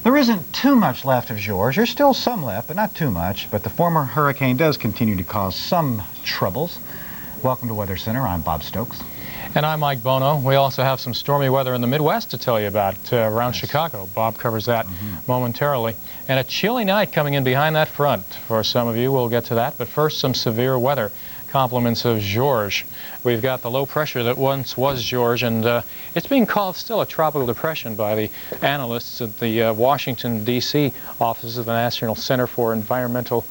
There isn't too much left of George. There's still some left, but not too much. But the former hurricane does continue to cause some troubles. Welcome to Weather Center. I'm Bob Stokes. And I'm Mike Bono. We also have some stormy weather in the Midwest to tell you about around Chicago. Bob covers that momentarily. And a chilly night coming in behind that front for some of you. We'll get to that. But first, some severe weather. Compliments of George. We've got the low pressure that once was George, and it's being called still a tropical depression by the analysts at the Washington, D.C. offices of the National Center for Environmental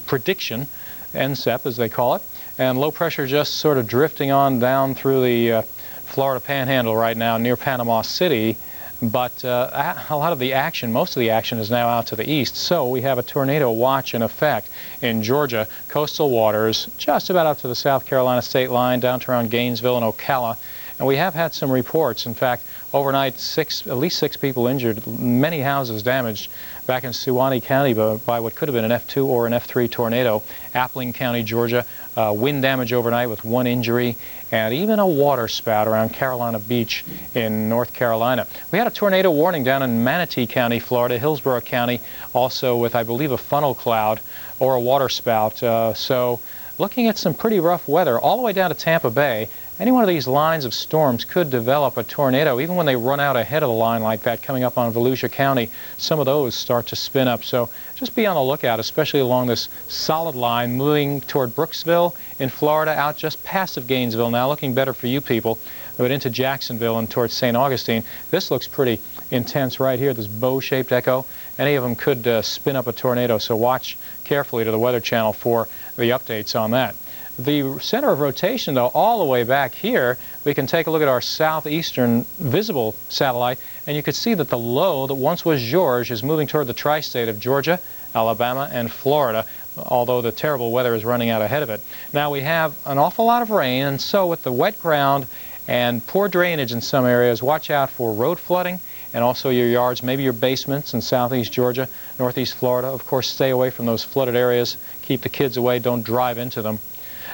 Prediction, NCEP as they call it. And low pressure just sort of drifting on down through the Florida Panhandle right now near Panama City. But a lot of the action, most of the action is now out to the east. So we have a tornado watch in effect in Georgia, coastal waters, just about up to the South Carolina state line, down to around Gainesville and Ocala. And we have had some reports. In fact, overnight, at least six people injured, many houses damaged back in Suwannee County by what could have been an F2 or an F3 tornado. Appling County, Georgia, wind damage overnight with one injury, and even a water spout around Carolina Beach in North Carolina. We had a tornado warning down in Manatee County, Florida, Hillsborough County, also with, I believe, a funnel cloud or a water spout. So looking at some pretty rough weather all the way down to Tampa Bay. Any one of these lines of storms could develop a tornado, even when they run out ahead of the line like that coming up on Volusia County. Some of those start to spin up. So just be on the lookout, especially along this solid line moving toward Brooksville in Florida, out just past of Gainesville now, looking better for you people, but into Jacksonville and towards St. Augustine. This looks pretty intense right here, this bow-shaped echo. Any of them could spin up a tornado, so watch carefully to the Weather Channel for the updates on that. The center of rotation, though, all the way back here, we can take a look at our southeastern visible satellite, and you can see that the low that once was George is moving toward the tri-state of Georgia, Alabama, and Florida, although the terrible weather is running out ahead of it. Now, we have an awful lot of rain, and so with the wet ground and poor drainage in some areas, watch out for road flooding and also your yards, maybe your basements in southeast Georgia, northeast Florida. Of course, stay away from those flooded areas. Keep the kids away. Don't drive into them.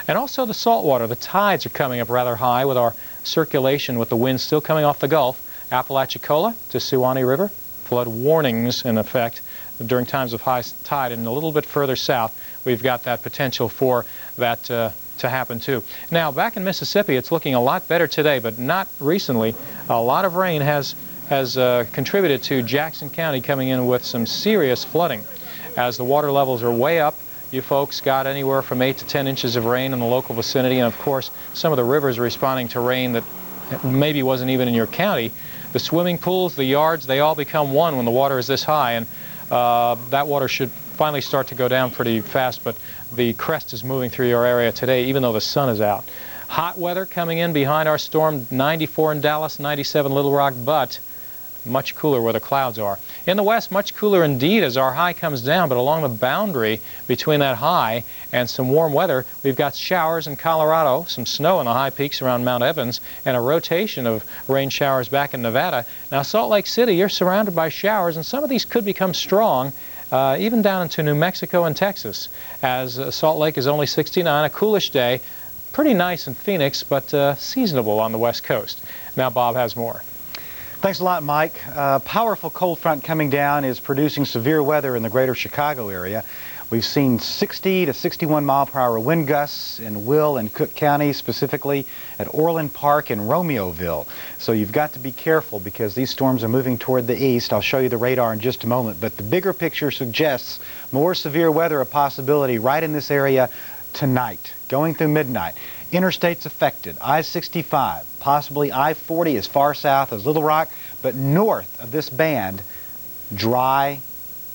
And also the salt water. The tides are coming up rather high with our circulation, with the wind still coming off the Gulf. Apalachicola to Suwannee River. Flood warnings in effect during times of high tide. And a little bit further south, we've got that potential for that to happen too. Now, back in Mississippi, it's looking a lot better today, but not recently. A lot of rain has contributed to Jackson County coming in with some serious flooding. As the water levels are way up, you folks got anywhere from 8 to 10 inches of rain in the local vicinity, and of course some of the rivers responding to rain that maybe wasn't even in your county. The swimming pools, the yards, they all become one when the water is this high, and that water should finally start to go down pretty fast, but the crest is moving through your area today even though the sun is out. Hot weather coming in behind our storm, 94 in Dallas, 97 Little Rock, but much cooler where the clouds are. In the west, much cooler indeed as our high comes down, but along the boundary between that high and some warm weather, we've got showers in Colorado, some snow in the high peaks around Mount Evans, and a rotation of rain showers back in Nevada. Now, Salt Lake City, you're surrounded by showers, and some of these could become strong, even down into New Mexico and Texas, as Salt Lake is only 69, a coolish day. Pretty nice in Phoenix, but seasonable on the west coast. Now, Bob has more. Thanks a lot, Mike. Powerful cold front coming down is producing severe weather in the greater Chicago area. We've seen 60 to 61 mile per hour wind gusts in Will and Cook County, specifically at Orland Park and Romeoville. So you've got to be careful because these storms are moving toward the east. I'll show you the radar in just a moment, but the bigger picture suggests more severe weather a possibility right in this area tonight, going through midnight. Interstates affected, I-65, possibly I-40 as far south as Little Rock, but north of this band, dry,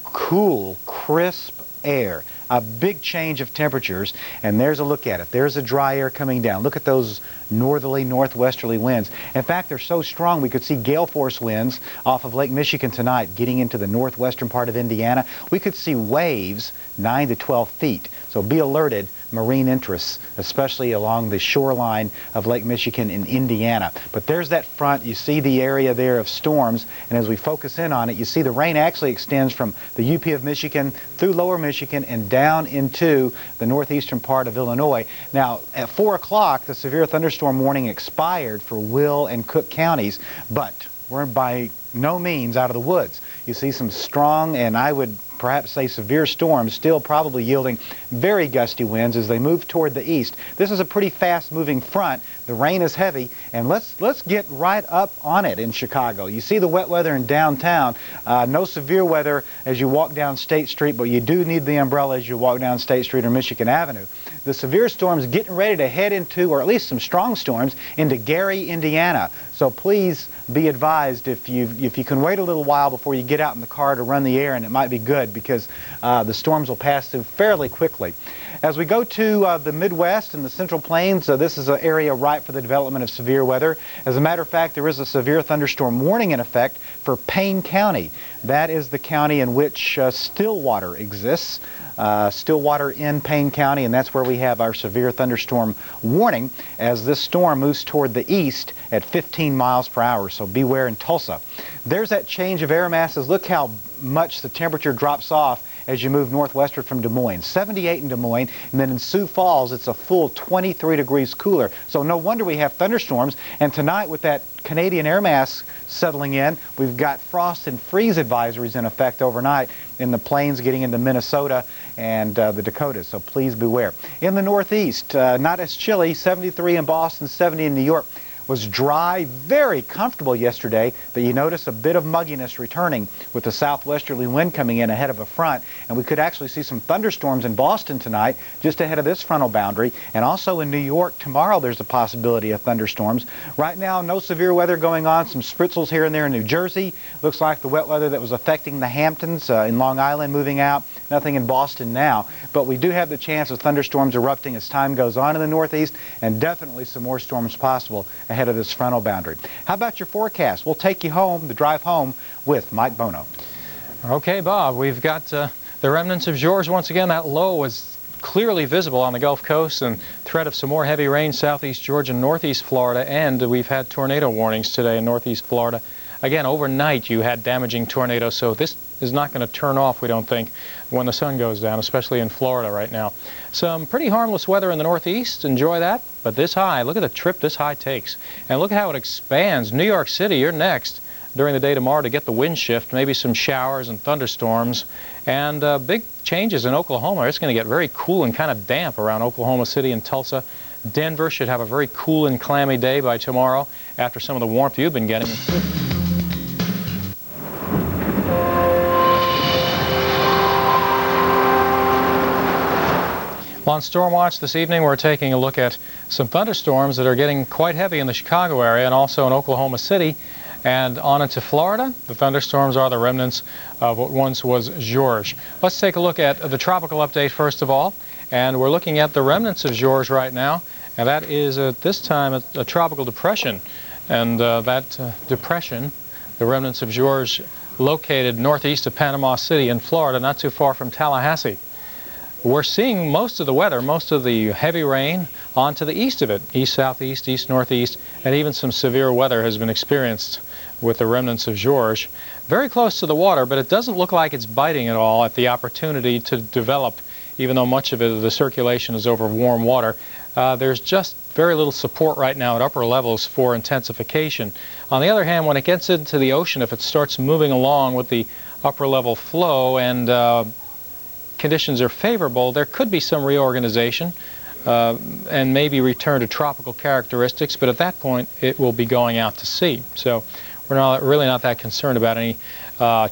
cool, crisp air. A big change of temperatures, and there's a look at it. There's a dry air coming down. Look at those northerly, northwesterly winds. In fact, they're so strong we could see gale force winds off of Lake Michigan tonight getting into the northwestern part of Indiana. We could see waves 9 to 12 feet. So be alerted, marine interests, especially along the shoreline of Lake Michigan in Indiana. But there's that front. You see the area there of storms, and as we focus in on it, you see the rain actually extends from the UP of Michigan through lower Michigan and down into the northeastern part of Illinois. Now, at 4 o'clock, the severe thunderstorm warning expired for Will and Cook counties, but we're by no means out of the woods. You see some strong, and I would perhaps say severe storms, still probably yielding very gusty winds as they move toward the east. This is a pretty fast-moving front. The rain is heavy, and let's get right up on it in Chicago. You see the wet weather in downtown. No severe weather as you walk down State Street, but you do need the umbrella as you walk down State Street or Michigan Avenue. The severe storms getting ready to head into, or at least some strong storms, into Gary, Indiana. So please be advised if you can wait a little while before you get out in the car to run the air, and it might be good because the storms will pass through fairly quickly. As we go to the Midwest and the Central Plains, this is an area ripe for the development of severe weather. As a matter of fact, there is a severe thunderstorm warning in effect for Payne County. That is the county in which Stillwater exists. Stillwater in Payne County, and that's where we have our severe thunderstorm warning as this storm moves toward the east at 15 miles per hour, so beware in Tulsa. There's that change of air masses. Look how much the temperature drops off as you move northwestward from Des Moines. 78 in Des Moines, and then in Sioux Falls it's a full 23 degrees cooler. So no wonder we have thunderstorms, and tonight with that Canadian air mass settling in, we've got frost and freeze advisories in effect overnight in the plains getting into Minnesota and the Dakotas, so please beware. In the northeast, not as chilly, 73 in Boston, 70 in New York. Was dry, very comfortable yesterday, but you notice a bit of mugginess returning with the southwesterly wind coming in ahead of a front, and we could actually see some thunderstorms in Boston tonight just ahead of this frontal boundary, and also in New York tomorrow there's a possibility of thunderstorms. Right now no severe weather going on, some spritzels here and there in New Jersey. Looks like the wet weather that was affecting the Hamptons in Long Island moving out. Nothing in Boston now, but we do have the chance of thunderstorms erupting as time goes on in the northeast, and definitely some more storms possible ahead of this frontal boundary. How about your forecast? We'll take you home, the drive home, with Mike Bono. Okay, Bob, we've got the remnants of George once again. That low was clearly visible on the Gulf Coast, and threat of some more heavy rain southeast Georgia, northeast Florida, and we've had tornado warnings today in northeast Florida. Again, overnight you had damaging tornadoes, so this is not going to turn off, we don't think, when the sun goes down, especially in Florida right now. Some pretty harmless weather in the northeast, enjoy that, but this high, look at the trip this high takes, and look at how it expands. New York City, you're next during the day tomorrow to get the wind shift, maybe some showers and thunderstorms, and big changes in Oklahoma. It's going to get very cool and kind of damp around Oklahoma City and Tulsa. Denver should have a very cool and clammy day by tomorrow after some of the warmth you've been getting. On Storm Watch this evening, we're taking a look at some thunderstorms that are getting quite heavy in the Chicago area and also in Oklahoma City. And on into Florida, the thunderstorms are the remnants of what once was George. Let's take a look at the tropical update first of all. And we're looking at the remnants of George right now. And that is at this time a tropical depression. And that depression, the remnants of George, located northeast of Panama City in Florida, not too far from Tallahassee. We're seeing most of the weather, most of the heavy rain on to the east of it, east-southeast, east-northeast, and even some severe weather has been experienced with the remnants of George. Very close to the water, but it doesn't look like it's biting at all at the opportunity to develop, even though much of it, the circulation is over warm water. There's just very little support right now at upper levels for intensification. On the other hand, when it gets into the ocean, if it starts moving along with the upper level flow and conditions are favorable, there could be some reorganization and maybe return to tropical characteristics, but at that point it will be going out to sea. So we're really not that concerned about any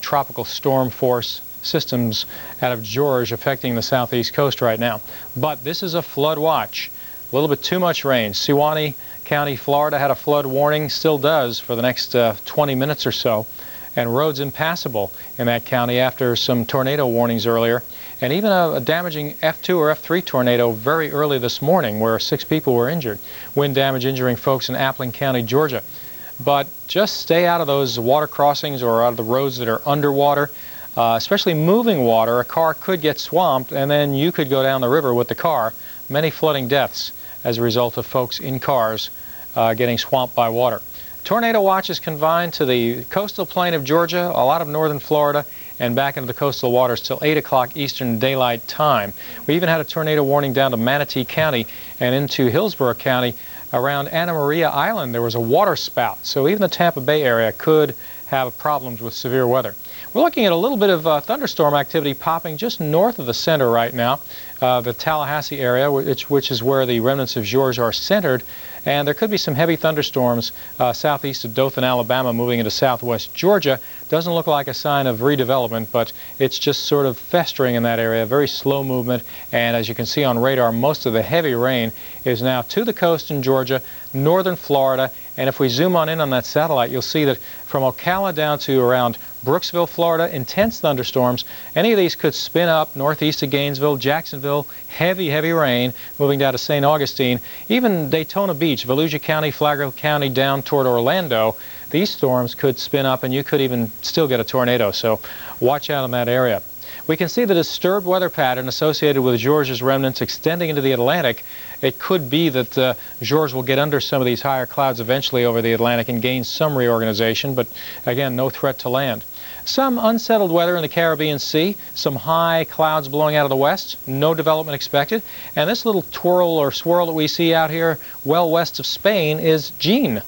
tropical storm force systems out of George affecting the southeast coast right now. But this is a flood watch. A little bit too much rain. Sewanee County, Florida had a flood warning, still does for the next 20 minutes or so, and roads impassable in that county after some tornado warnings earlier. And even a damaging F2 or F3 tornado very early this morning where 6 people were injured. Wind damage injuring folks in Appling County, Georgia. But just stay out of those water crossings or out of the roads that are underwater, especially moving water. A car could get swamped and then you could go down the river with the car. Many flooding deaths as a result of folks in cars getting swamped by water. Tornado watch is confined to the coastal plain of Georgia, a lot of northern Florida, and back into the coastal waters till 8 o'clock Eastern Daylight Time. We even had a tornado warning down to Manatee County and into Hillsborough County. Around Anna Maria Island there was a water spout, so even the Tampa Bay area could have problems with severe weather. We're looking at a little bit of thunderstorm activity popping just north of the center right now, the Tallahassee area, which is where the remnants of George are centered. And there could be some heavy thunderstorms southeast of Dothan, Alabama, moving into southwest Georgia. Doesn't look like a sign of redevelopment, but it's just sort of festering in that area, very slow movement. And as you can see on radar, most of the heavy rain is now to the coast in Georgia, northern Florida. And if we zoom on in on that satellite, you'll see that from Ocala down to around Brooksville, Florida, intense thunderstorms. Any of these could spin up northeast of Gainesville, Jacksonville, heavy rain moving down to St. Augustine, even Daytona Beach, Volusia County, Flagler County, down toward Orlando. These storms could spin up and you could even still get a tornado, so watch out in that area. We can see the disturbed weather pattern associated with George's remnants extending into the Atlantic. It could be that George will get under some of these higher clouds eventually over the Atlantic and gain some reorganization, but again, no threat to land. Some unsettled weather in the Caribbean Sea, some high clouds blowing out of the west, no development expected. And this little twirl or swirl that we see out here well west of Spain is Jeanne.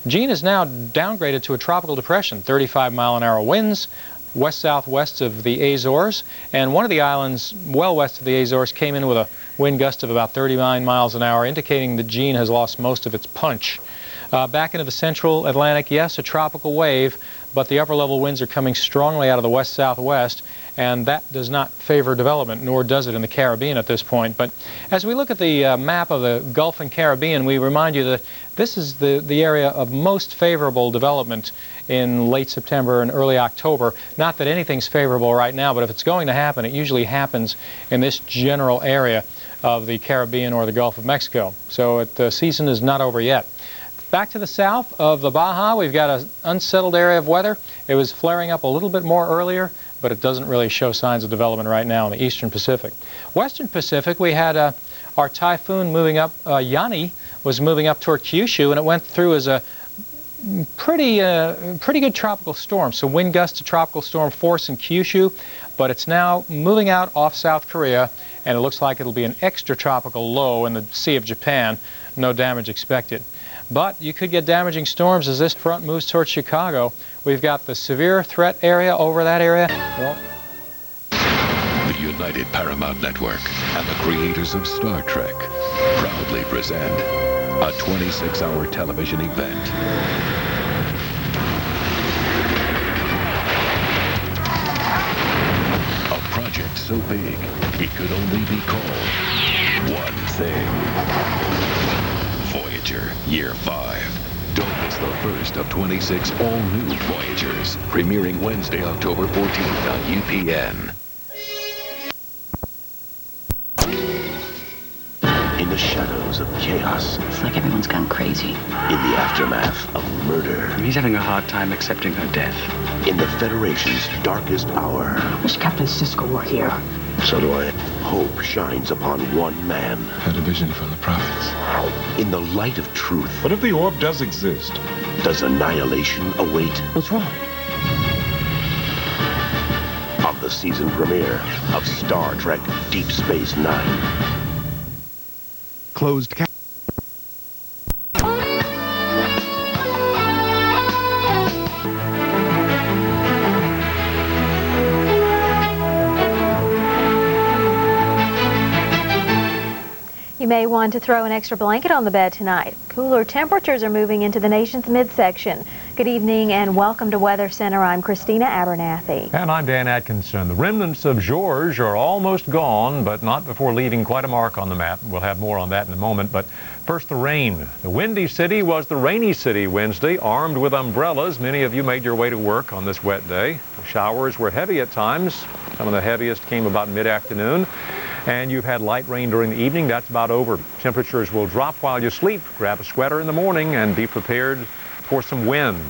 Jeanne is now downgraded to a tropical depression, 35-mile-an-hour winds, west-southwest of the Azores, and one of the islands well west of the Azores came in with a wind gust of about 39 miles an hour, indicating that Jeanne has lost most of its punch. Back into the central Atlantic, yes, a tropical wave, but the upper-level winds are coming strongly out of the west-southwest, and that does not favor development, nor does it in the Caribbean at this point. But as we look at the map of the Gulf and Caribbean, we remind you that this is the area of most favorable development in late September and early October. Not that anything's favorable right now, but if it's going to happen, it usually happens in this general area of the Caribbean or the Gulf of Mexico. So the season is not over yet. Back to the south of the Baja, we've got an unsettled area of weather. It was flaring up a little bit more earlier, but it doesn't really show signs of development right now in the eastern Pacific. Western Pacific, we had our typhoon moving up. Jeanne was moving up toward Kyushu, and it went through as a pretty good tropical storm. So wind gusts to tropical storm force in Kyushu, but it's now moving out off South Korea, and it looks like it'll be an extra tropical low in the Sea of Japan. No damage expected. But you could get damaging storms as this front moves towards Chicago. We've got the severe threat area over that area. Well, the United Paramount Network and the creators of Star Trek proudly present a 26-hour television event. A project so big, it could only be called one thing. Voyager, Year 5. Don't miss the first of 26 all-new Voyagers, premiering Wednesday, October 14th on UPN. In the shadows of chaos. It's like everyone's gone crazy. In the aftermath of murder. He's having a hard time accepting her death. In the Federation's darkest hour. Wish Captain Sisko were here. So do I. Hope shines upon one man. Had a vision from the prophets. In the light of truth. What if the orb does exist? Does annihilation await? What's wrong? On the season premiere of Star Trek Deep Space Nine. Closed cap. You may want to throw an extra blanket on the bed tonight. Cooler temperatures are moving into the nation's midsection. Good evening and welcome to Weather Center. I'm Christina Abernathy. And I'm Dan Atkinson. The remnants of George are almost gone, but not before leaving quite a mark on the map. We'll have more on that in a moment, but first the rain. The Windy City was the rainy city Wednesday, armed with umbrellas. Many of you made your way to work on this wet day. The showers were heavy at times. Some of the heaviest came about mid-afternoon. And you've had light rain during the evening. That's about over. Temperatures will drop while you sleep. Grab a sweater in the morning and be prepared for some wind.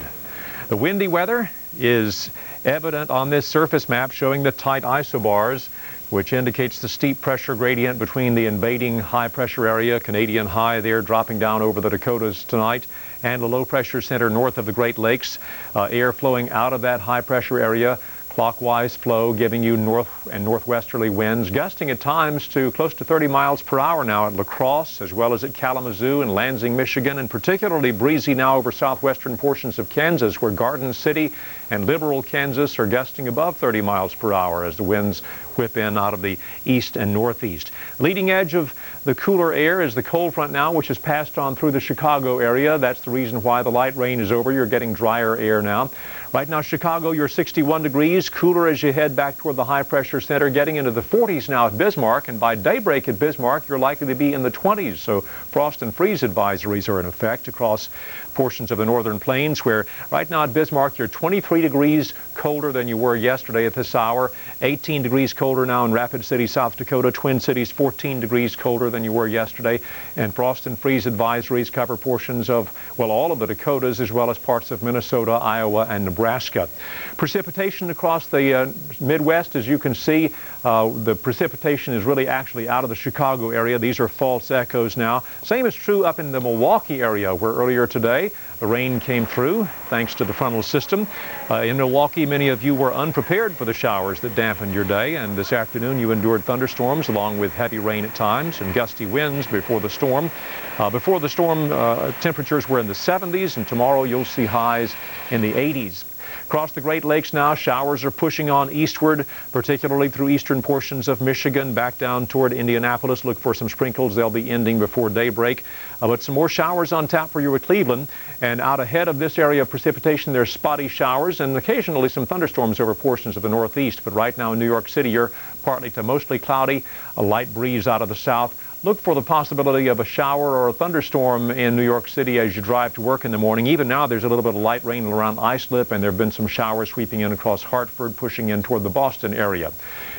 The windy weather is evident on this surface map showing the tight isobars, which indicates the steep pressure gradient between the invading high pressure area, Canadian high there dropping down over the Dakotas tonight, and the low pressure center north of the Great Lakes. Air flowing out of that high pressure area. Clockwise flow giving you north and northwesterly winds, gusting at times to close to 30 miles per hour now at La Crosse, as well as at Kalamazoo and Lansing, Michigan, and particularly breezy now over southwestern portions of Kansas, where Garden City and Liberal, Kansas are gusting above 30 miles per hour as the winds whip in out of the east and northeast. Leading edge of the cooler air is the cold front now, which has passed on through the Chicago area. That's the reason why the light rain is over. You're getting drier air now. Right now, Chicago, you're 61 degrees, cooler as you head back toward the high-pressure center, getting into the 40s now at Bismarck, and by daybreak at Bismarck, you're likely to be in the 20s. So frost and freeze advisories are in effect across portions of the northern plains, where right now at Bismarck, you're 23 degrees colder than you were yesterday at this hour, 18 degrees colder now in Rapid City, South Dakota, Twin Cities, 14 degrees colder than you were yesterday, and frost and freeze advisories cover portions of, well, all of the Dakotas, as well as parts of Minnesota, Iowa, and Nebraska. Precipitation across the Midwest, as you can see, the precipitation is really actually out of the Chicago area. These are false echoes now. Same is true up in the Milwaukee area, where earlier today the rain came through thanks to the frontal system. In Milwaukee, many of you were unprepared for the showers that dampened your day, and this afternoon you endured thunderstorms along with heavy rain at times and gusty winds before the storm. Temperatures were in the 70s, and tomorrow you'll see highs in the 80s. Across the Great Lakes now, showers are pushing on eastward, particularly through eastern portions of Michigan, back down toward Indianapolis. Look for some sprinkles. They'll be ending before daybreak. But some more showers on tap for you at Cleveland. And out ahead of this area of precipitation, there's spotty showers and occasionally some thunderstorms over portions of the northeast. But right now in New York City, you're partly to mostly cloudy, a light breeze out of the south. Look for the possibility of a shower or a thunderstorm in New York City as you drive to work in the morning. Even now, there's a little bit of light rain around Islip, and there have been some showers sweeping in across Hartford, pushing in toward the Boston area.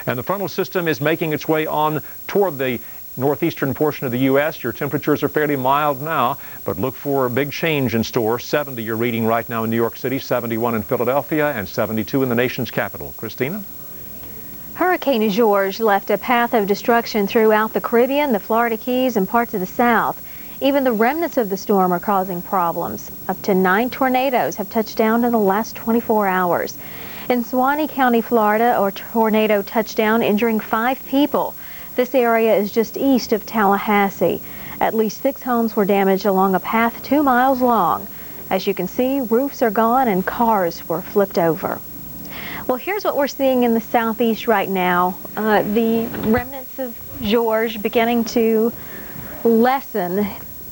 And the frontal system is making its way on toward the northeastern portion of the U.S. Your temperatures are fairly mild now, but look for a big change in store. 70 you're reading right now in New York City, 71 in Philadelphia, and 72 in the nation's capital. Christina? Hurricane George left a path of destruction throughout the Caribbean, the Florida Keys, and parts of the South. Even the remnants of the storm are causing problems. Up to 9 tornadoes have touched down in the last 24 hours. In Suwannee County, Florida, a tornado touched down, injuring 5 people. This area is just east of Tallahassee. At least 6 homes were damaged along a path 2 miles long. As you can see, roofs are gone and cars were flipped over. Well, here's what we're seeing in the southeast right now. The remnants of George beginning to lessen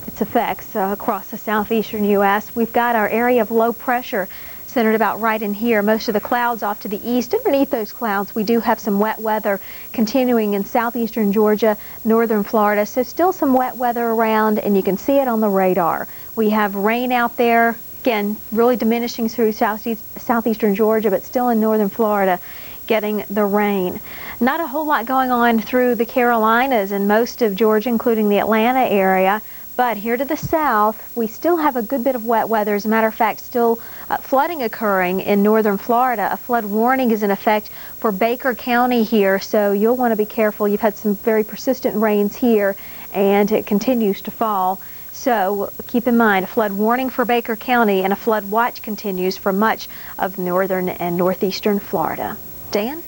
its effects across the southeastern U.S. We've got our area of low pressure centered about right in here. Most of the clouds off to the east. Underneath those clouds, we do have some wet weather continuing in southeastern Georgia, northern Florida. So still some wet weather around, and you can see it on the radar. We have rain out there. Again, really diminishing through southeastern Georgia, but still in northern Florida getting the rain. Not a whole lot going on through the Carolinas and most of Georgia, including the Atlanta area. But here to the south, we still have a good bit of wet weather. As a matter of fact, still flooding occurring in northern Florida. A flood warning is in effect for Baker County here, so you'll want to be careful. You've had some very persistent rains here, and it continues to fall. So keep in mind, a flood warning for Baker County and a flood watch continues for much of northern and northeastern Florida. Dan?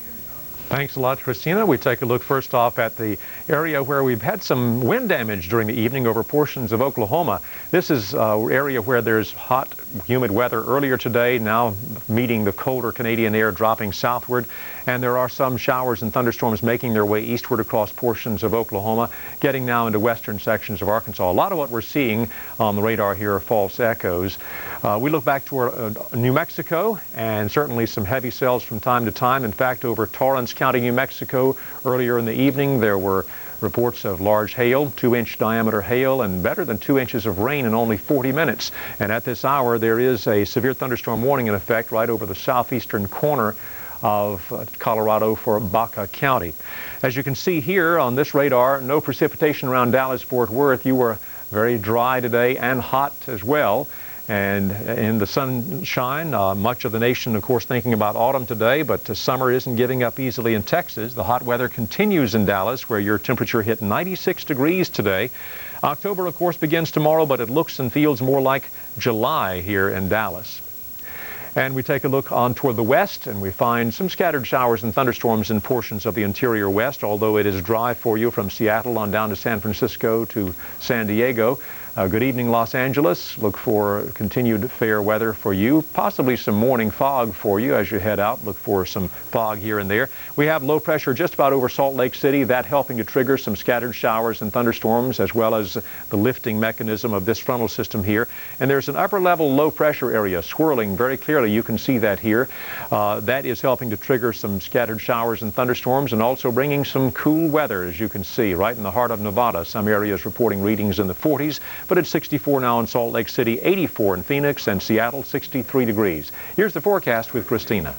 Thanks a lot, Christina. We take a look first off at the area where we've had some wind damage during the evening over portions of Oklahoma. This is an area where there's hot, humid weather earlier today, now meeting the colder Canadian air dropping southward. And there are some showers and thunderstorms making their way eastward across portions of Oklahoma, getting now into western sections of Arkansas. A lot of what we're seeing on the radar here are false echoes. We look back toward New Mexico, and certainly some heavy cells from time to time. In fact, over Torrance County, New Mexico, earlier in the evening, there were reports of large hail, 2-inch diameter hail, and better than 2 inches of rain in only 40 minutes. And at this hour, there is a severe thunderstorm warning in effect right over the southeastern corner of Colorado for Baca County. As you can see here on this radar, no precipitation around Dallas-Fort Worth. You were very dry today and hot as well. And in the sunshine, much of the nation, of course, thinking about autumn today, but summer isn't giving up easily in Texas. The hot weather continues in Dallas, where your temperature hit 96 degrees today. October, of course, begins tomorrow, but it looks and feels more like July here in Dallas. And we take a look on toward the west, and we find some scattered showers and thunderstorms in portions of the interior west, although it is dry for you from Seattle on down to San Francisco to San Diego. Good evening, Los Angeles. Look for continued fair weather for you. Possibly some morning fog for you as you head out. Look for some fog here and there. We have low pressure just about over Salt Lake City. That helping to trigger some scattered showers and thunderstorms, as well as the lifting mechanism of this frontal system here. And there's an upper level low pressure area swirling very clearly. You can see that here. That is helping to trigger some scattered showers and thunderstorms, and also bringing some cool weather, as you can see, right in the heart of Nevada. Some areas reporting readings in the 40s. But it's 64 now in Salt Lake City, 84 in Phoenix, and Seattle, 63 degrees. Here's the forecast with Christina.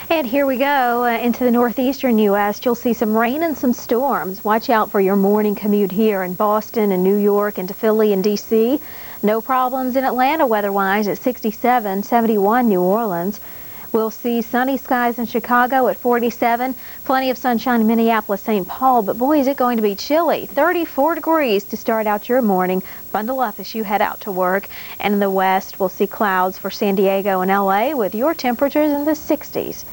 And here we go into the northeastern U.S. You'll see some rain and some storms. Watch out for your morning commute here in Boston and New York, into Philly and D.C. No problems in Atlanta weather-wise at 67, 71 New Orleans. We'll see sunny skies in Chicago at 47, plenty of sunshine in Minneapolis, St. Paul, but boy, is it going to be chilly. 34 degrees to start out your morning. Bundle up as you head out to work. And in the west, we'll see clouds for San Diego and LA with your temperatures in the 60s.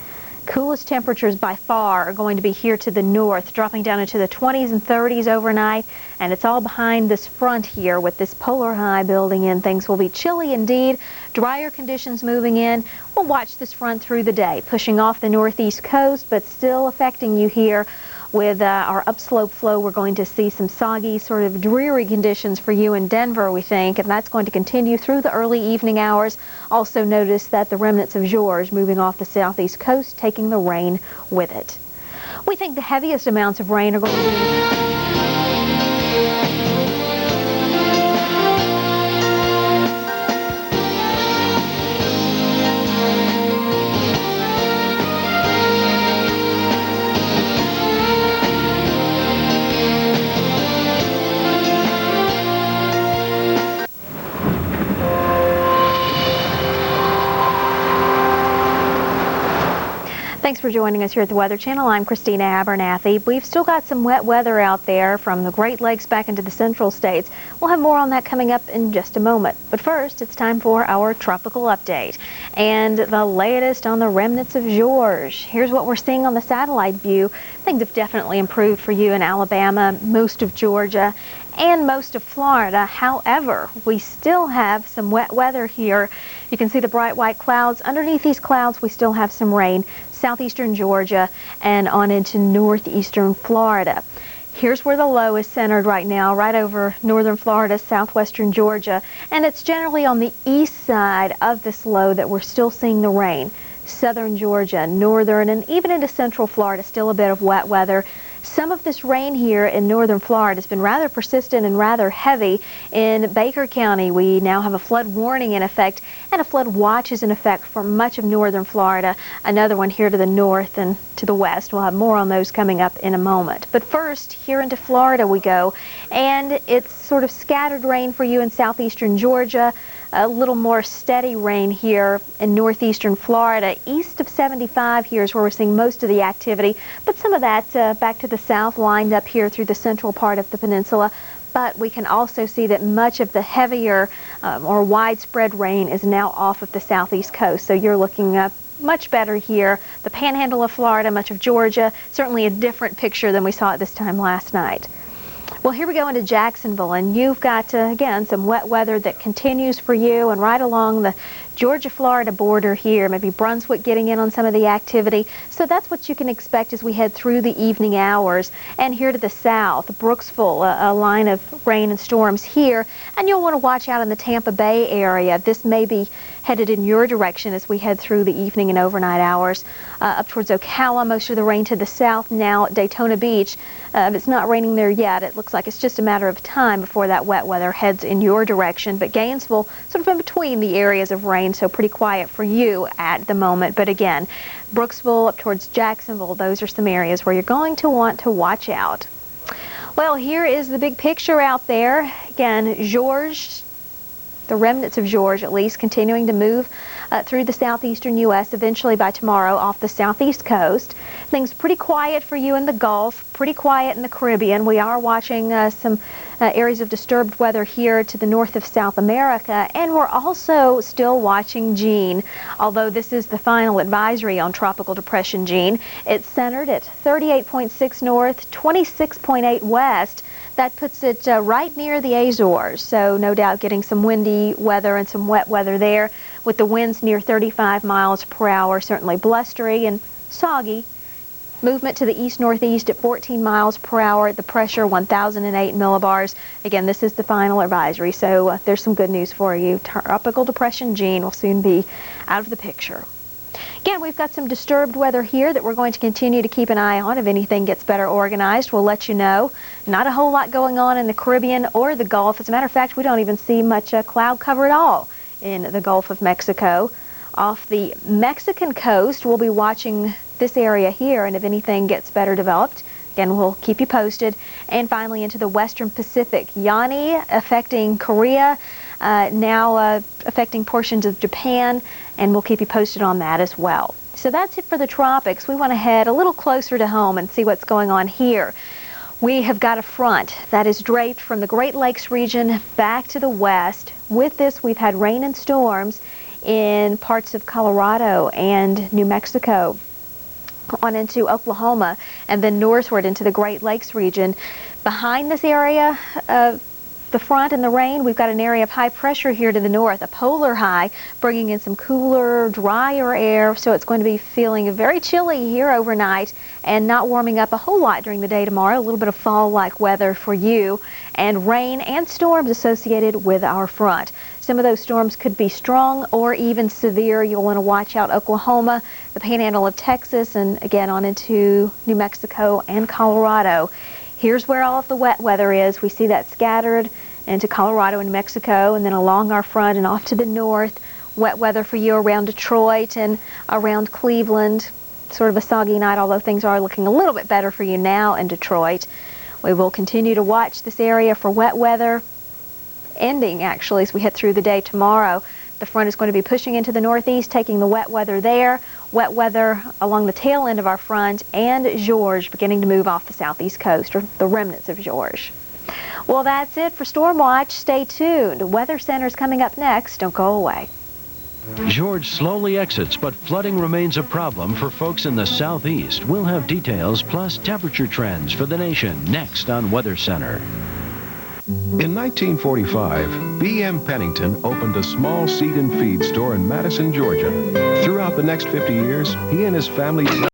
Coolest temperatures by far are going to be here to the north, dropping down into the 20s and 30s overnight, and it's all behind this front here with this polar high building in. Things will be chilly indeed. Drier conditions moving in. We'll watch this front through the day, pushing off the northeast coast, but still affecting you here. With our upslope flow, we're going to see some soggy, sort of dreary conditions for you in Denver, we think, and that's going to continue through the early evening hours. Also notice that the remnants of George moving off the southeast coast, taking the rain with it. We think the heaviest amounts of rain are going to be Thanks for joining us here at the Weather Channel. I'm Christina Abernathy. We've still got some wet weather out there from the Great Lakes back into the central states. We'll have more on that coming up in just a moment. But first, it's time for our tropical update and the latest on the remnants of George. Here's what we're seeing on the satellite view. Things have definitely improved for you in Alabama, most of Georgia, and most of Florida. However, we still have some wet weather here. You can see the bright white clouds. Underneath these clouds, we still have some rain. Southeastern Georgia and on into northeastern Florida. Here's where the low is centered right now, right over northern Florida, southwestern Georgia, and it's generally on the east side of this low that we're still seeing the rain. Southern Georgia, northern, and even into central Florida, still a bit of wet weather. Some of this rain here in northern Florida has been rather persistent and rather heavy. In Baker County, we now have a flood warning in effect, and a flood watch is in effect for much of northern Florida. Another one here to the north and to the west. We'll have more on those coming up in a moment. But first, here into Florida we go, and it's sort of scattered rain for you in southeastern Georgia. A little more steady rain here in northeastern Florida. East of 75 here is where we're seeing most of the activity, but some of that back to the south lined up here through the central part of the peninsula. But we can also see that much of the heavier or widespread rain is now off of the southeast coast. So you're looking up much better here. The panhandle of Florida, much of Georgia, certainly a different picture than we saw at this time last night. Well, here we go into Jacksonville, and you've got, again, some wet weather that continues for you, and right along the Georgia-Florida border here, maybe Brunswick getting in on some of the activity. So that's what you can expect as we head through the evening hours. And here to the south, Brooksville, a line of rain and storms here, and you'll want to watch out in the Tampa Bay area. This may be headed in your direction as we head through the evening and overnight hours. Up towards Ocala, most of the rain to the south now at Daytona Beach. It's not raining there yet. It looks like it's just a matter of time before that wet weather heads in your direction. But Gainesville, sort of in between the areas of rain, so pretty quiet for you at the moment. But again, Brooksville up towards Jacksonville, those are some areas where you're going to want to watch out. Well, here is the big picture out there. Again, George, the remnants of George at least, continuing to move through the southeastern U.S., eventually by tomorrow off the southeast coast. Things pretty quiet for you in the Gulf, pretty quiet in the Caribbean. We are watching some areas of disturbed weather here to the north of South America, and we're also still watching Jeanne. Although this is the final advisory on Tropical Depression Jeanne, it's centered at 38.6 north, 26.8 west. That puts it right near the Azores, so no doubt getting some windy weather and some wet weather there, with the winds near 35 miles per hour, certainly blustery and soggy. Movement to the east-northeast at 14 miles per hour. The pressure 1,008 millibars. Again, this is the final advisory, so there's some good news for you. Tropical Depression Jeanne will soon be out of the picture. Again, we've got some disturbed weather here that we're going to continue to keep an eye on. If anything gets better organized, we'll let you know. Not a whole lot going on in the Caribbean or the Gulf. As a matter of fact, we don't even see much cloud cover at all in the Gulf of Mexico. Off the Mexican coast, we'll be watching this area here, and if anything gets better developed, again, we'll keep you posted. And finally into the western Pacific. Jeanne affecting Korea, now affecting portions of Japan, and we'll keep you posted on that as well. So that's it for the tropics. We want to head a little closer to home and see what's going on here. We have got a front that is draped from the Great Lakes region back to the west. With this, we've had rain and storms in parts of Colorado and New Mexico, on into Oklahoma, and then northward into the Great Lakes region. Behind this area of the front and the rain, we've got an area of high pressure here to the north, a polar high, bringing in some cooler, drier air, so it's going to be feeling very chilly here overnight and not warming up a whole lot during the day tomorrow. A little bit of fall-like weather for you, and rain and storms associated with our front. Some of those storms could be strong or even severe. You'll want to watch out Oklahoma, the panhandle of Texas, and again on into New Mexico and Colorado. Here's where all of the wet weather is. We see that scattered into Colorado and Mexico, and then along our front and off to the north. Wet weather for you around Detroit and around Cleveland. Sort of a soggy night, although things are looking a little bit better for you now in Detroit. We will continue to watch this area for wet weather, ending actually as we hit through the day tomorrow. The front is going to be pushing into the northeast, taking the wet weather there. Wet weather along the tail end of our front, and George beginning to move off the southeast coast, or the remnants of George. Well, that's it for Storm Watch. Stay tuned. Weather Center's coming up next. Don't go away. George slowly exits, but flooding remains a problem for folks in the southeast. We'll have details plus temperature trends for the nation next on Weather Center. In 1945, B.M. Pennington opened a small seed and feed store in Madison, Georgia. Throughout the next 50 years, he and his family